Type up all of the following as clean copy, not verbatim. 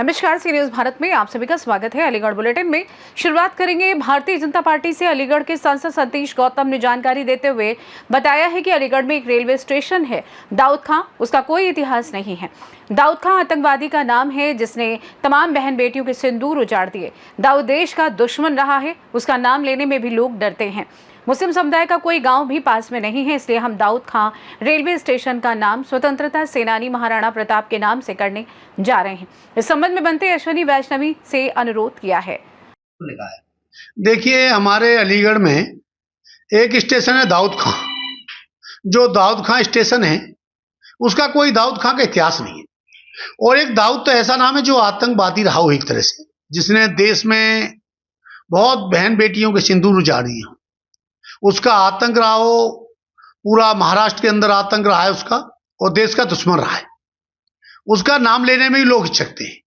नमस्कार, सी न्यूज भारत में आप सभी का स्वागत है। अलीगढ़ बुलेटिन में शुरुआत करेंगे भारतीय जनता पार्टी से। अलीगढ़ के सांसद सतीश गौतम ने जानकारी देते हुए बताया है कि अलीगढ़ में एक रेलवे स्टेशन है दाऊद खां, उसका कोई इतिहास नहीं है। दाऊद खां आतंकवादी का नाम है जिसने तमाम बहन बेटियों के सिंदूर उजाड़ दिए। दाऊद देश का दुश्मन रहा है, उसका नाम लेने में भी लोग डरते हैं। मुस्लिम समुदाय का कोई गांव भी पास में नहीं है, इसलिए हम दाऊद खां रेलवे स्टेशन का नाम स्वतंत्रता सेनानी महाराणा प्रताप के नाम से करने जा रहे हैं। इस संबंध में बनते अश्विनी वैष्णवी से अनुरोध किया है। देखिए, हमारे अलीगढ़ में एक स्टेशन है दाऊद खां। जो दाऊद खां स्टेशन है उसका कोई दाऊद खां का इतिहास नहीं है। और एक दाऊद तो ऐसा नाम है जो आतंकवादी रहा हो, एक तरह से जिसने देश में बहुत बहन बेटियों के सिंदूर उजाड़ दिए हो। उसका आतंक रहा हो, पूरा महाराष्ट्र के अंदर आतंक रहा है उसका, और देश का दुश्मन रहा है। उसका नाम लेने में भी लोग हिचकते हैं,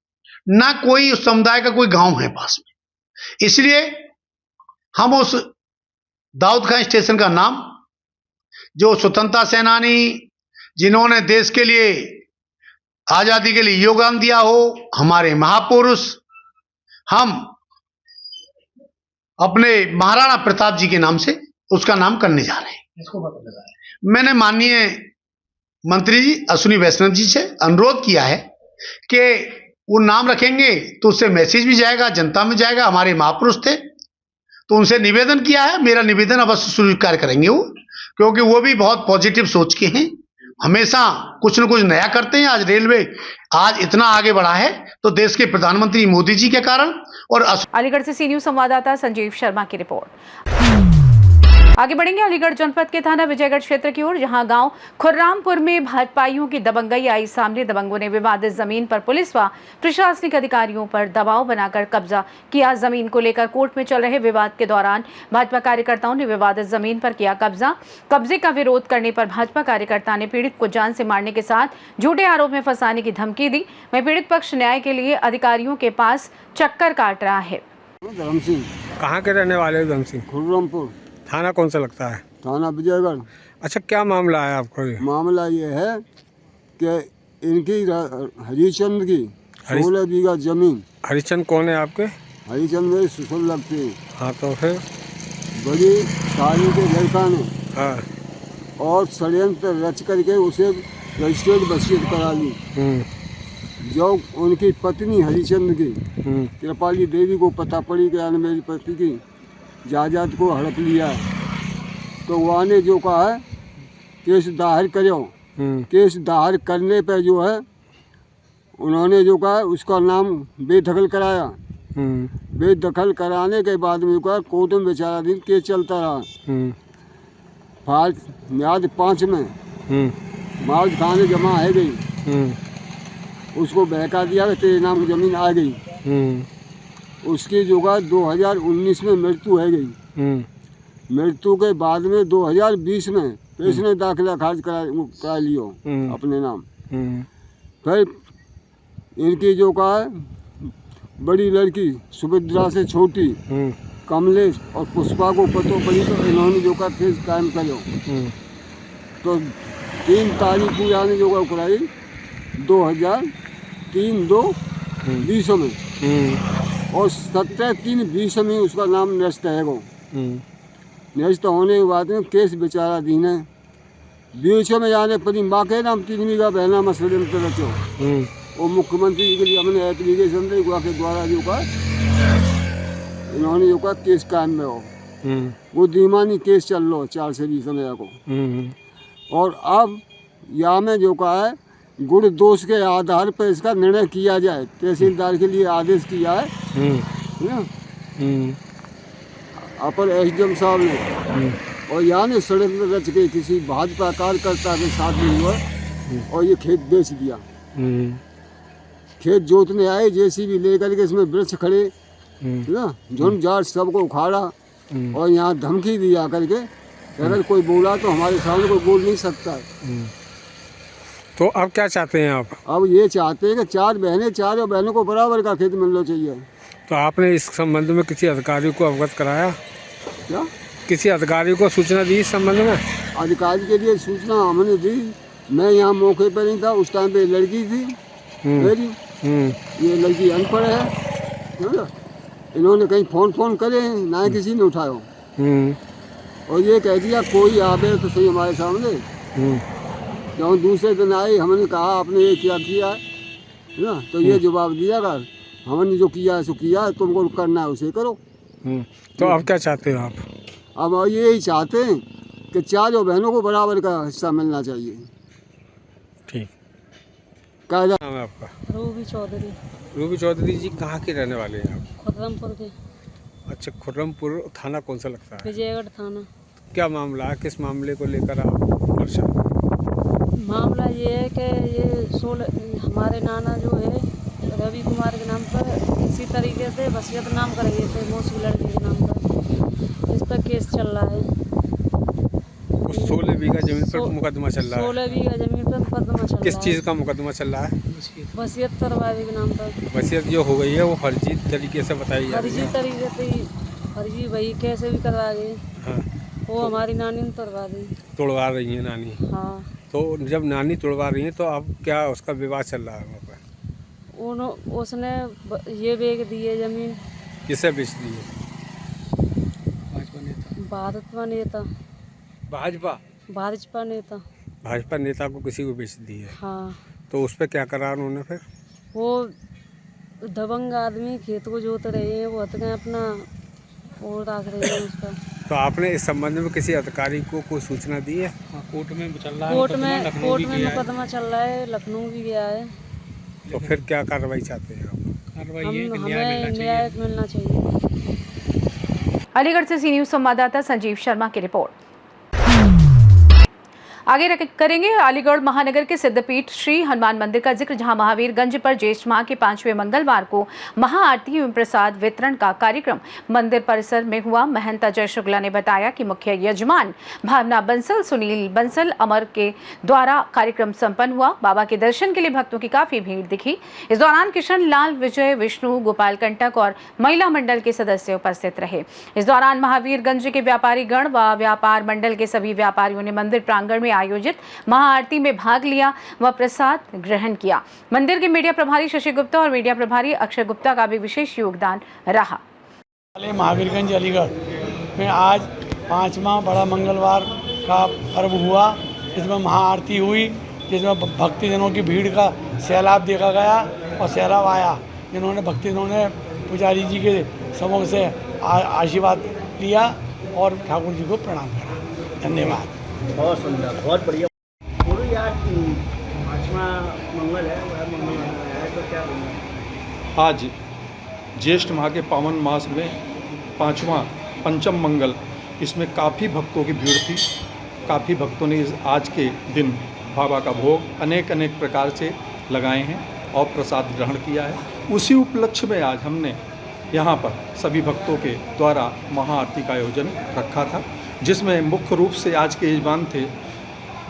ना कोई उस समुदाय का कोई गांव है पास में। इसलिए हम उस दाऊद खां स्टेशन का नाम, जो स्वतंत्रता सेनानी जिन्होंने देश के लिए आजादी के लिए योगदान दिया हो, हमारे महापुरुष, हम अपने महाराणा प्रताप जी के नाम से उसका नाम करने जा रहे हैं। इसको पता लगा है। मैंने माननीय मंत्री जी अश्विनी वैष्णव जी से अनुरोध किया है कि वो नाम रखेंगे तो उससे मैसेज भी जाएगा, जनता में जाएगा। हमारे महापुरुष थे तो उनसे निवेदन किया है। मेरा निवेदन अवश्य स्वीकार करेंगे वो, क्योंकि वो भी बहुत पॉजिटिव सोच के हैं, हमेशा कुछ न कुछ नया करते हैं। आज रेलवे आज इतना आगे बढ़ा है तो देश के प्रधानमंत्री मोदी जी के कारण। और अलीगढ़ से सी न्यूज संवाददाता संजीव शर्मा की रिपोर्ट। आगे बढ़ेंगे अलीगढ़ जनपद के थाना विजयगढ़ क्षेत्र की ओर, जहां गांव खुर्रामपुर में भाजपाइयों की दबंगई आई सामने। दबंगों ने विवादित जमीन पर पुलिस व प्रशासनिक अधिकारियों पर दबाव बनाकर कब्जा किया। जमीन को लेकर कोर्ट में चल रहे विवाद के दौरान भाजपा कार्यकर्ताओं ने विवादित जमीन पर किया कब्जा। कब्जे का विरोध करने पर भाजपा कार्यकर्ता ने पीड़ित को जान से मारने के साथ झूठे आरोप में फंसाने की धमकी दी। वहीं पीड़ित पक्ष न्याय के लिए अधिकारियों के पास चक्कर काट रहा है। धर्म सिंह। कहाँ के रहने वाले हो धर्म सिंह? खुर्रामपुर। थाना कौन सा लगता है? थाना विजयगढ़। अच्छा, क्या मामला है आपको? मामला ये है कि इनकी हरिचंद की 16 बीघा जमीन। हरिचंद कौन है आपके? हरिचंद मेरे ससुर लगते हैं। हाँ, तो फिर बड़ी शादी के लड़का ने हाँ और षड्यंत्र रच करके उसे रजिस्टर्ड वसीयत करा ली। जो उनकी पत्नी हरिचंद की कृपाली देवी को पता पड़ी कि मेरी पति की जायदाद को हड़प लिया है, तो वहाँ ने जो कहा है केस दायर करो। केस दायर करने पर जो है उन्होंने जो कहा उसका नाम बेदखल कराया। बेदखल कराने के बाद में कहा कोर्ट में बेचारा दिन केस चलता रहा। फाल म्याद 5 में मार्च खाने जमा है गई, उसको बहका दिया कि तेरे नाम की जमीन आ गई। उसकी जो है 2019 में मृत्यु है गई। मृत्यु के बाद में 2020 में पेशने दाखिला खारिज करा लियो अपने नाम। फिर इनकी जो कहा है बड़ी लड़की सुभद्रा से छोटी कमलेश और पुष्पा को पतो पड़ी, तो इन्होंने जो का केस कायम करो। तो 3 तारीख को यानी जो का कराई 2003-2-20 में, और 17-3-20 में उसका नाम नष्ट है। वो नष्ट होने के बाद में केस बेचारा दीन है। बीच में जाने पति माँ के नाम 3 बीघा बहना मसले में रचो। और मुख्यमंत्री के लिए हमने एप्लीकेशन दे के द्वारा जो का इन्होंने जो का केस कायम में हो। वो दीमानी केस चल लो 4 से 20 में को। और अब यहाँ में जो का है गुड़ दोष के आधार पर इसका निर्णय किया जाए। तहसीलदार के लिए आदेश किया है अपर एसडीएम साहब ने। और यहाँ ने सड़क रच के किसी भाजपा कार्यकर्ता के साथ में हुआ और ये खेत बेच दिया। खेत जोतने आए जेसीबी लेकर के, इसमें वृक्ष खड़े ना, झुंड झाड़ सबको उखाड़ा और यहाँ धमकी दिया करके अगर कोई बोला तो हमारे सामने कोई बोल नहीं सकता है। तो अब क्या चाहते हैं आप? अब ये चाहते हैं कि 4 बहनें, 4 बहनों को बराबर का खेत मिलना चाहिए। तो आपने इस संबंध में किसी अधिकारी को अवगत कराया? क्या किसी अधिकारी को सूचना दी इस संबंध में? अधिकारी के लिए सूचना हमने दी। मैं यहाँ मौके पर नहीं था उस टाइम पे, लड़की थी मेरी ये लड़की अनपढ़ है, समझो? इन्होंने कहीं फोन करे, ना किसी ने उठाया, और ये कह दिया कोई आवे तो सही हमारे सामने। जब दूसरे दिन आए, हमने कहा आपने ये क्या किया है ना, तो ये जवाब दिया कि हमने जो किया है सो किया है, तुमको करना है उसे करो। तो अब क्या चाहते हो आप? अब यही चाहते हैं कि चारों बहनों को बराबर का हिस्सा मिलना चाहिए। ठीक। क्या नाम है आपका? रूबी चौधरी, रूबी चौधरी जी कहाँ के रहने वाले हैं आप? खुर्रमपुर के, अच्छा, खुर्रमपुर थाना कौन सा लगता है? विजयगढ़ थाना। क्या मामला है, किस मामले को लेकर आप परेशान? मामला ये है कि ये हमारे नाना जो है रवि कुमार के नाम पर इसी तरीके से वसीयत नाम कराए थे मौसी लड़की के नाम पर। इस पर केस चल रहा है। उस 16 बीघा जमीन पर मुकदमा चल रहा है। 16 बीघा जमीन पर मुकदमा चल रहा है। किस चीज़ का मुकदमा चल रहा है? वसीयत करवाए के नाम पर। वसीयत जो हो गई है वो फर्जी तरीके से बताई जा रही फर्जी है। तरीके से फर्जी भाई कैसे भी करवा गए, हाँ, वो हमारी नानी ने तोड़वा दी। तोड़वा रही है नानी। हाँ, तो जब नानी तोड़वा रही है तो अब क्या उसका विवाद चल रहा है वहाँ पर? उसने ये बेच दी है जमीन। किसे बेच दी है? भाजपा नेता भाजपा नेता। भाजपा नेता को किसी को बेच दी है। हाँ, तो उस पर क्या करा उन्होंने फिर? वो दबंग आदमी खेत को जोत रहे हैं, वो हट गए अपना वो रख रहे हैं उसका। तो आपने इस संबंध में किसी अधिकारी को कोई सूचना दी है? कोर्ट में मुकदमा चल रहा है, लखनऊ भी गया है। तो फिर क्या कार्रवाई चाहते हैं आप? हमें न्याय मिलना चाहिए। अलीगढ़ से सी न्यूज संवाददाता संजीव शर्मा की रिपोर्ट। आगे करेंगे अलीगढ़ महानगर के सिद्धपीठ श्री हनुमान मंदिर का जिक्र, जहां महावीरगंज पर ज्येष्ठ माह के 5वें मंगलवार को महाआरती एवं प्रसाद वितरण का कार्यक्रम मंदिर परिसर में हुआ। महंत अजय शुक्ला ने बताया कि मुख्य यजमान भावना बंसल, सुनील बंसल, अमर के द्वारा कार्यक्रम संपन्न हुआ। बाबा के दर्शन के लिए भक्तों की काफी भीड़ दिखी। इस दौरान किशन लाल, विजय, विष्णु, गोपाल कंटक और महिला मंडल के सदस्य उपस्थित रहे। इस दौरान महावीरगंज के व्यापारी गण व व्यापार मंडल के सभी व्यापारियों ने मंदिर प्रांगण में आयोजित महाआरती में भाग लिया व प्रसाद ग्रहण किया। मंदिर के मीडिया प्रभारी शशि गुप्ता और मीडिया प्रभारी अक्षय गुप्ता का भी विशेष योगदान रहा। महावीरगंज अलीगढ़ में आज 5वां बड़ा मंगलवार का पर्व हुआ, जिसमें महाआरती हुई, जिसमें भक्तजनों की भीड़ का सैलाब देखा गया और सैलाब आया, जिन्होंने भक्तजनों ने पुजारी जी के समूह से आशीर्वाद लिया और ठाकुर जी को प्रणाम करा। धन्यवाद। बहुत सुंदर, बहुत बढ़िया। गुरु यार 5वां मंगल है, वह मंगल है तो क्या बोलना? आज ज्येष्ठ माह के पावन मास में 5वां पंचम मंगल, इसमें काफ़ी भक्तों की भीड़ थी। काफ़ी भक्तों ने आज के दिन बाबा का भोग अनेक प्रकार से लगाए हैं और प्रसाद ग्रहण किया है। उसी उपलक्ष्य में आज हमने यहाँ पर सभी भक्तों के द्वारा महाआरती का आयोजन रखा था, जिसमें मुख्य रूप से आज के यजमान थे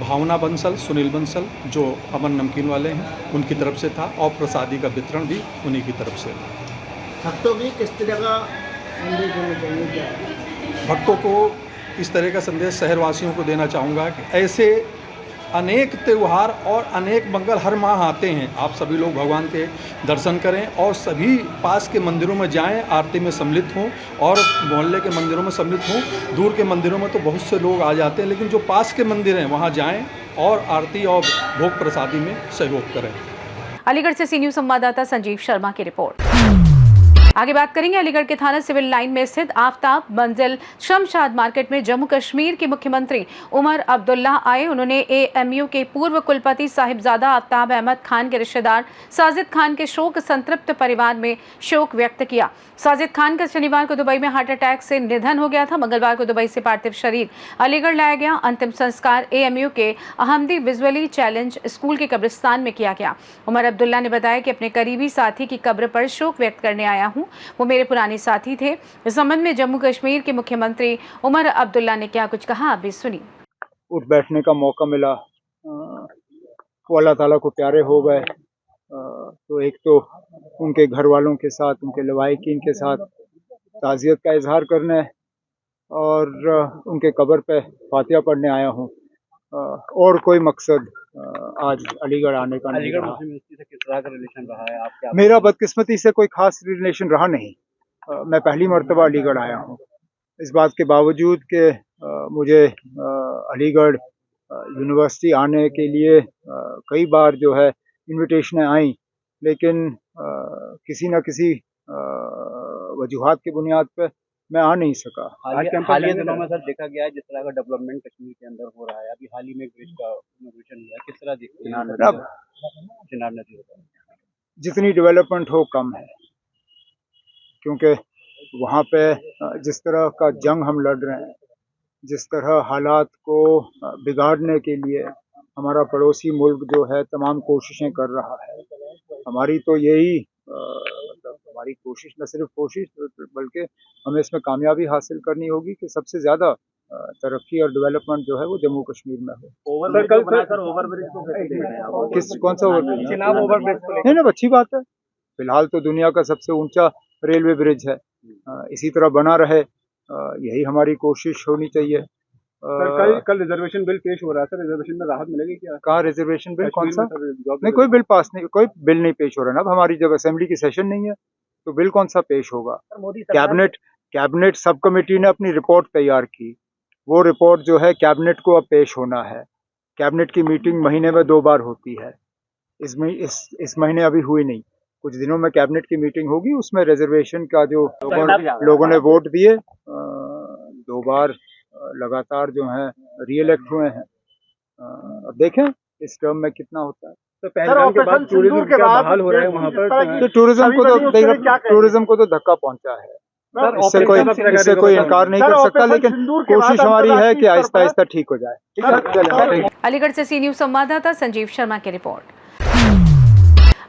भावना बंसल, सुनील बंसल, जो अमन नमकीन वाले हैं, उनकी तरफ से था और प्रसादी का वितरण भी उन्हीं की तरफ से था। भक्तों की किस तरह का संदेश देना चाहिए? क्या भक्तों को इस तरह का संदेश शहरवासियों को देना चाहूँगा कि ऐसे अनेक त्यौहार और अनेक मंगल हर माह आते हैं। आप सभी लोग भगवान के दर्शन करें और सभी पास के मंदिरों में जाएं, आरती में सम्मिलित हों और मोहल्ले के मंदिरों में सम्मिलित हों। दूर के मंदिरों में तो बहुत से लोग आ जाते हैं, लेकिन जो पास के मंदिर हैं वहाँ जाएं और आरती और भोग प्रसादी में सहयोग करें। अलीगढ़ से सी न्यूज संवाददाता संजीव शर्मा की रिपोर्ट। आगे बात करेंगे अलीगढ़ के थाना सिविल लाइन में स्थित आफ्ताब मंजिल शमशाद मार्केट में जम्मू कश्मीर के मुख्यमंत्री उमर अब्दुल्ला आए। उन्होंने एएमयू के पूर्व कुलपति साहिबजादा आफ्ताब अहमद खान के रिश्तेदार साजिद खान के शोक संतृप्त परिवार में शोक व्यक्त किया। साजिद खान का शनिवार को दुबई में हार्ट अटैक से निधन हो गया था। मंगलवार को दुबई से पार्थिव शरीर अलीगढ़ लाया गया। अंतिम संस्कार एएमयू के अहमदी विजुअली चैलेंज स्कूल के कब्रिस्तान में किया गया। उमर अब्दुल्ला ने बताया कि अपने करीबी साथी की कब्र पर शोक व्यक्त करने आया हूं, वो मेरे पुराने साथी थे। इस संबंध में जम्मू कश्मीर के मुख्यमंत्री उमर अब्दुल्ला ने क्या कुछ कहा, आप भी सुनिए। उठ बैठने का मौका मिला, वो अल्लाह ताला को प्यारे हो गए। तो एक तो उनके घर वालों के साथ, उनके लवाहिकीन के साथ ताज़ियत का इजहार करने और उनके कब्र पे फातिहा पढ़ने आया हूँ। और कोई मकसद आज अलीगढ़ आने का नहीं अलीगढ़ रहा। मुस्लिम यूनिवर्सिटी से किस तरह का रिलेशन रहा है आपके? मेरा बदकिस्मती से कोई खास रिलेशन रहा नहीं। मैं पहली मर्तबा अलीगढ़ आया हूँ। इस बात के बावजूद कि मुझे अलीगढ़ यूनिवर्सिटी आने के लिए कई बार जो है इनविटेशनें आई, लेकिन किसी न किसी वजूहात की बुनियाद पर मैं आ नहीं सका। हालिया दिनों में सर देखा गया है जिस तरह का डेवलपमेंट कश्मीर के अंदर हो रहा है, अभी हाल ही में एक ब्रिज का इनॉग्रेशन हुआ है, किस तरह देखते हैं? चिनाब नदी होता है, जितनी डेवलपमेंट हो कम है, क्योंकि वहाँ पे जिस तरह का जंग हम लड़ रहे हैं, जिस तरह हालात को बिगाड़ने के लिए हमारा पड़ोसी मुल्क जो है तमाम कोशिशें कर रहा है, हमारी तो यही हमारी कोशिश, न सिर्फ कोशिश बल्कि हमें इसमें कामयाबी हासिल करनी होगी कि सबसे ज़्यादा तरक्की और डेवलपमेंट जो है वो जम्मू कश्मीर में हो। ओवरब्रिज को कैसे देख रहे हैं आप? कौन सा ओवरब्रिज? चिनाब ओवरब्रिज को नहीं ना, अच्छी बात है। फिलहाल तो दुनिया का सबसे ऊंचा रेलवे ब्रिज है, इसी तरह बना रहे, यही हमारी कोशिश होनी चाहिए। कल रिजर्वेशन बिल पेश हो रहा है सर, रिजर्वेशन में राहत मिलेगी क्या? कहाँ रिजर्वेशन बिल? कौन सा? नहीं, कोई बिल पास नहीं, कोई बिल नहीं पेश हो रहा ना। अब हमारी जब असेंबली की सेशन नहीं है तो बिल कौन सा पेश होगा? कैबिनेट सब कमेटी ने अपनी रिपोर्ट तैयार की, वो रिपोर्ट जो है कैबिनेट को अब पेश होना है। कैबिनेट की मीटिंग महीने में 2 बार होती है, इस महीने अभी हुई नहीं। कुछ दिनों में कैबिनेट की मीटिंग होगी, उसमें रिजर्वेशन का जो लोगों ने वोट दिए, 2 बार लगातार जो है री-इलेक्ट हुए हैं। अब देखें इस टर्म में कितना होता है। तो पहलगाम के बाद टूरिज्म क्या बहाल हो रहा है वहाँ पर? तो टूरिज्म को तो धक्का पहुंचा है, इससे कोई इनकार नहीं कर सकता, लेकिन कोशिश हमारी है कि आहिस्ता आहिस्ता ठीक हो जाए। अलीगढ़ से सी न्यूज संवाददाता संजीव शर्मा की रिपोर्ट।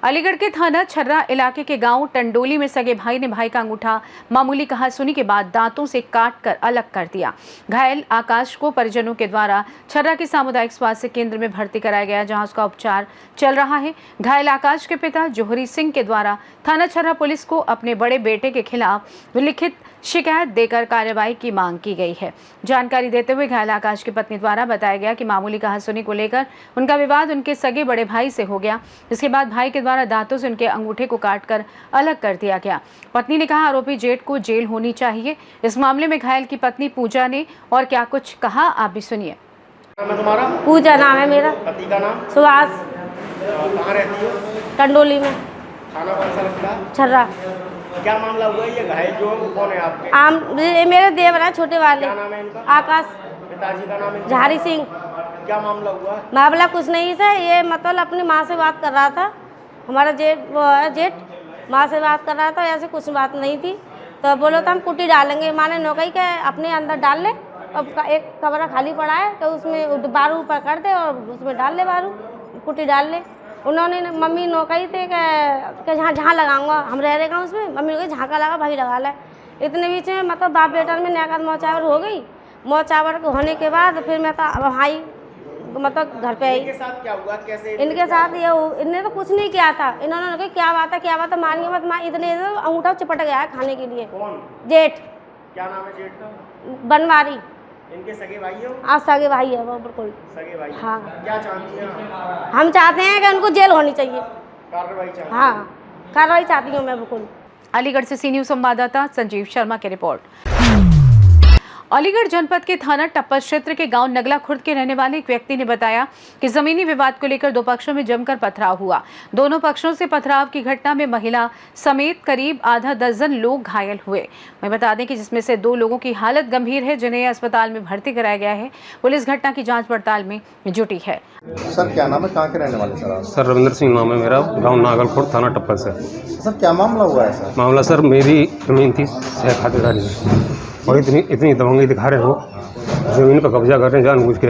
अलीगढ़ के थाना छर्रा इलाके के गांव टंडोली में सगे भाई ने भाई का अंगूठा मामूली कहासुनी के बाद दांतों से काटकर अलग कर दिया। घायल आकाश को परिजनों के द्वारा छर्रा के सामुदायिक स्वास्थ्य केंद्र में भर्ती कराया गया, जहां उसका उपचार चल रहा है। घायल आकाश के पिता जोहरी सिंह के द्वारा थाना छर्रा पुलिस को अपने बड़े बेटे के खिलाफ लिखित शिकायत देकर कार्रवाई की मांग की गई है। जानकारी देते हुए घायल आकाश की पत्नी द्वारा बताया गया कि मामूली कहासुनी को लेकर उनका विवाद उनके सगे बड़े भाई से हो गया। इसके बाद भाई के द्वारा दांतों से उनके अंगूठे को काटकर अलग कर दिया गया। पत्नी ने कहा आरोपी जेठ को जेल होनी चाहिए। इस मामले में घायल की पत्नी पूजा ने और क्या कुछ कहा, आप भी सुनिए। पूजा नाम है मेरा। पति का नाम? सुभाष। कहाँ रहती हो? टंडोली में। थाना कौन सा लगता है? छर्रा। क्या मामला हुआ है? ये घायल जो है कौन है आपके? ये मेरे देवर है छोटे वाले। क्या नाम है इनका? आकाश। पिताजी का नाम? झारी सिंह। क्या मामला हुआ? मामला कुछ नहीं था, ये मतलब अपनी माँ से बात कर रहा था। हमारा जेठ माँ से बात कर रहा था, ऐसे कुछ बात नहीं थी। तो बोलो तो हम कुटी डालेंगे, माँ ने नौकरी के अपने अंदर डाल ले, अब एक कमरा खाली पड़ा है तो उसमें बारू पकड़ दे और उसमें डाल ले, बारू कुटी डाल ले। उन्होंने मम्मी नौकरी थे कि जहाँ लगाऊंगा, हम रह रहेगा उसमें। मम्मी ने झाँका लगा, भाई लगा ले। इतने बीच में मतलब बाप बेटा में नयाकत मौचावर हो गई। मौचावर होने के बाद फिर मैं तो भाई मतलब घर पे आई। इनके साथ क्या हुआ? कैसे? इनके साथ ये इनने तो कुछ नहीं किया था। इन्होंने कहा क्या बात है मानिए मत, माँ इतने अंगूठा चिपट गया है खाने के लिए। कौन? जेठ। क्या नाम है जेठ का? बनवारी। इनके सगे भाई हो? आप सगे भाई है वो, बिल्कुल सगे भाई। हाँ। क्या चाहती हैं? हम चाहते हैं कि उनको जेल होनी चाहिए। कार्रवाई चाहती? हाँ, कार्रवाई चाहती हूँ मैं बिल्कुल। अलीगढ़ से सी न्यूज संवाददाता संजीव शर्मा की रिपोर्ट। अलीगढ़ जनपद के थाना टप्पर क्षेत्र के गांव नगला खुर्द के रहने वाले एक व्यक्ति ने बताया कि जमीनी विवाद को लेकर 2 पक्षों में जमकर पथराव हुआ। दोनों पक्षों से पथराव की घटना में महिला समेत करीब आधा दर्जन लोग घायल हुए। मैं बता दें कि जिसमें से 2 लोगों की हालत गंभीर है, जिन्हें अस्पताल में भर्ती कराया गया है। पुलिस घटना की जाँच पड़ताल में जुटी है। सर क्या नाम है, कहाँ के रहने वाले सर आप? सर रविंद्र सिंह नाम है मेरा, गांव नागल खुर्द थाना टप्पर से। सर क्या मामला हुआ है सर? मामला सर मेरी जमीन थी सह खातेदारी में, और इतनी दबंगी दिखा रहे हो, ज़मीन पर कब्जा कर रहे हैं जानबूझ के।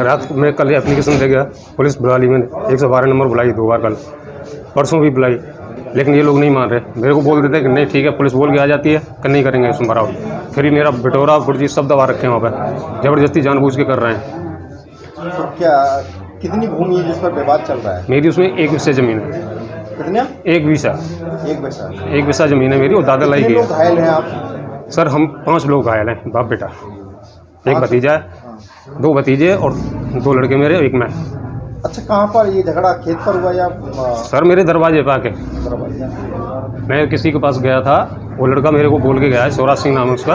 रात में कल एप्लीकेशन दे गया, पुलिस बुला ली मैंने, 112 नंबर बुलाई 2 बार, कल परसों भी बुलाई, लेकिन ये लोग नहीं मान रहे। मेरे को बोल देते कि नहीं ठीक है, पुलिस बोल के आ जाती है कि नहीं करेंगे इसमें बराबर। फिर मेरा बिटोरा फुर्जी सब दबा रखे हैं वहाँ पर, ज़बरदस्ती जानबूझ के कर रहे हैं। तो क्या कितनी भूमि है जिस पर विवाद चल रहा है? मेरी उसमें 1 विषय ज़मीन है। कितने? 1 विषा। 1 विषा ज़मीन है मेरी, और दादा लाई की है। घायल हैं आप? सर हम 5 लोग घायल हैं, बाप बेटा, एक भतीजा है, 2 भतीजे और 2 लड़के मेरे, एक मैं। अच्छा, कहाँ पर ये झगड़ा, खेत पर हुआ या सर मेरे दरवाजे पे आके मैं किसी के पास गया था, वो लड़का मेरे को बोल के गया है, शिवराज सिंह नाम है उसका,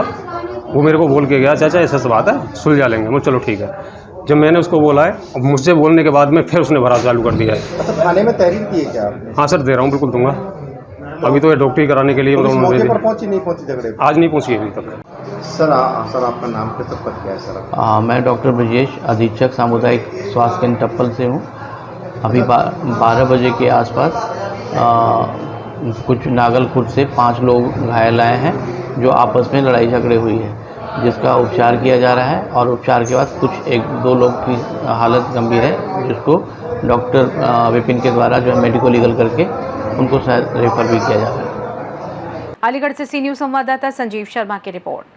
वो मेरे को बोल के गया चाचा ऐसा बात है, सुलझा लेंगे। मैं चलो ठीक है। जब मैंने उसको बोला है, अब मुझसे बोलने के बाद में फिर उसने भरा चालू कर दिया है। अच्छा, थाने में तहरीर की है क्या आपने? हाँ सर, दे रहा हूँ, बिल्कुल दूंगा। अभी तो ये डॉक्टरी कराने के लिए पुलिस मौके पर पहुंची नहीं पहुंची झगड़े? आज नहीं पहुंची अभी तक। सर आपका नाम किस पद क्या है सर? मैं डॉक्टर ब्रजेश, अधीक्षक सामुदायिक स्वास्थ्य केंद्र टप्पल से हूँ। अभी 12 बजे के आसपास कुछ नागलखुर्द से 5 लोग घायल आए हैं, जो आपस में लड़ाई झगड़े हुई है, जिसका उपचार किया जा रहा है। और उपचार के बाद कुछ 1-2 लोग की हालत गंभीर है, जिसको डॉक्टर विपिन के द्वारा जो है मेडिको लीगल करके उनको शायद रेफर भी किया जा रहा है। अलीगढ़ से सी न्यूज़ संवाददाता संजीव शर्मा की रिपोर्ट।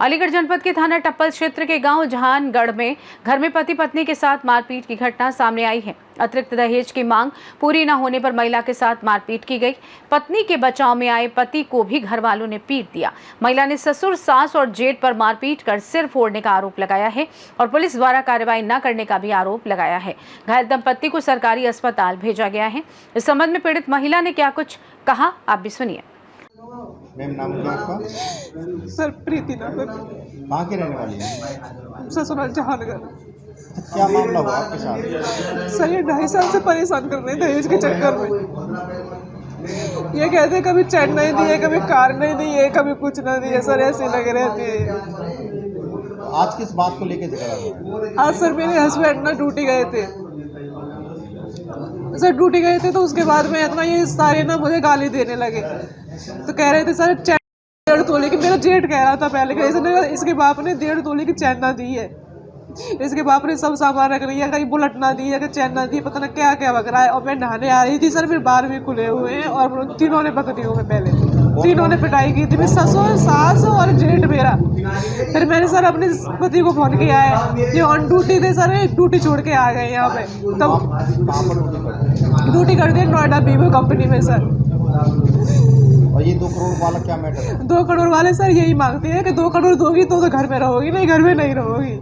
अलीगढ़ जनपद के थाना टप्पल क्षेत्र के गांव जहानगढ़ में घर में पति पत्नी के साथ मारपीट की घटना सामने आई है। अतिरिक्त दहेज की मांग पूरी न होने पर महिला के साथ मारपीट की गई। पत्नी के बचाव में आए पति को भी घर वालों ने पीट दिया। महिला ने ससुर, सास और जेठ पर मारपीट कर सिर फोड़ने का आरोप लगाया है और पुलिस द्वारा कार्रवाई न करने का भी आरोप लगाया है। घायल दंपत्ति को सरकारी अस्पताल भेजा गया है। इस संबंध में पीड़ित महिला ने क्या कुछ कहा, आप भी सुनिए। मैम, नाम क्या आपका? सर प्रीति नगर। कहाँ की रहने वाली है? ससुराल जहानगढ़। क्या मामला हुआ आपके साथ? सर ये 2.5 साल से परेशान कर रहे हैं दहेज के चक्कर में। ये कहते हैं कभी चैन नहीं दिए, कभी कार नहीं दी है, कभी कुछ नहीं दिए। सर ऐसे लगे रहते हैं। आज किस बात को लेकर झगड़ा हुआ? आज सर मेरे हस्बैंड ना ड्यूटी गए थे। सर ड्यूटी गए थे तो उसके बाद में इतना ये सारे ना मुझे गाली देने लगे। तो कह रहे थे सर चैन 1.5 तोले की, मेरा जेठ कह रहा था पहले कि इसके बाप ने 1.5 तोले की चैन ना दी है, इसके बाप ने सब सामान रख लिया, कहीं बुलेट ना दी है, कि चैन ना दी, पता ना क्या क्या वगैरह है। और मैं नहाने आ रही थी सर, मेरे बाल भी खुले हुए हैं और तीनों ने पकड़ी हुए, पहले तीनों ने पिटाई की थी, मेरी ससुर, सास और जेठ मेरा। फिर मैंने सर अपने पति को फोन किया है, ये ऑन ड्यूटी थे सर, ड्यूटी छोड़ के आ गए यहाँ पे। तब ड्यूटी कर दी नोएडा वीवो कंपनी में सर। और ये 2 करोड़ वाला क्या मैटर है? 2 करोड़ वाले सर यही मांगते हैं कि 2 करोड़ दोगी तो घर में रहोगी, नहीं घर में नहीं रहोगी।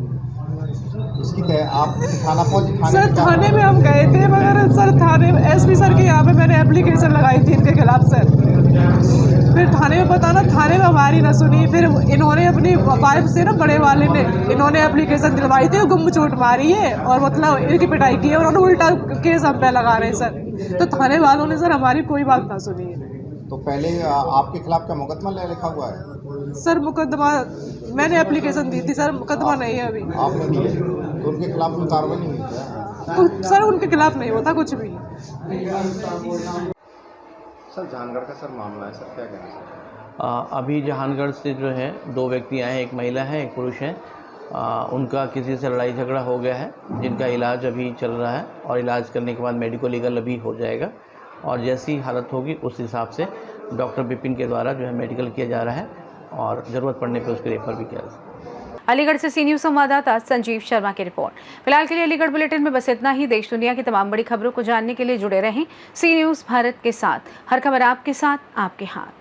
इसकी आप थाना पहुंचे? सर थाने में हम गए थे, मगर सर थाने में एसपी सर के यहाँ पे मैंने एप्लीकेशन लगाई थी इनके खिलाफ सर। फिर थाने में पता ना, थाने में हमारी ना सुनी। फिर इन्होंने अपनी वाइफ से ना, बड़े वाले ने, इन्होंने एप्लीकेशन दिलवाई थी, गुम चोट मारी है और मतलब इनकी पिटाई की है। उन्होंने उल्टा केस हम पे लगा रहे हैं सर। तो थाने वालों ने सर हमारी कोई बात ना सुनी है। तो पहले आपके खिलाफ क्या मुकदमा लिखा हुआ है? सर मुकदमा मैंने एप्लीकेशन दी थी सर, मुकदमा नहीं है अभी। आपने दी है तो उनके खिलाफ कोई कार्रवाई नहीं हुई? तो सर उनके खिलाफ नहीं होता कुछ भी। सर जहानगढ़ का सर मामला है सर, क्या कहना सर? अभी जहानगढ़ से जो है 2 व्यक्ति आए हैं, एक महिला है, एक पुरुष है। उनका किसी से लड़ाई झगड़ा हो गया है, जिनका इलाज अभी चल रहा है और इलाज करने के बाद मेडिको लीगल अभी हो जाएगा और जैसी हालत होगी उस हिसाब से डॉक्टर विपिन के द्वारा जो है मेडिकल किया जा रहा है और ज़रूरत पड़ने पर उसके रेफर भी किया जा सकता है। अलीगढ़ से सी न्यूज़ संवाददाता संजीव शर्मा की रिपोर्ट। फिलहाल के लिए अलीगढ़ बुलेटिन में बस इतना ही। देश दुनिया की तमाम बड़ी खबरों को जानने के लिए जुड़े रहें सी न्यूज़ भारत के साथ। हर खबर आपके साथ, आपके हाथ।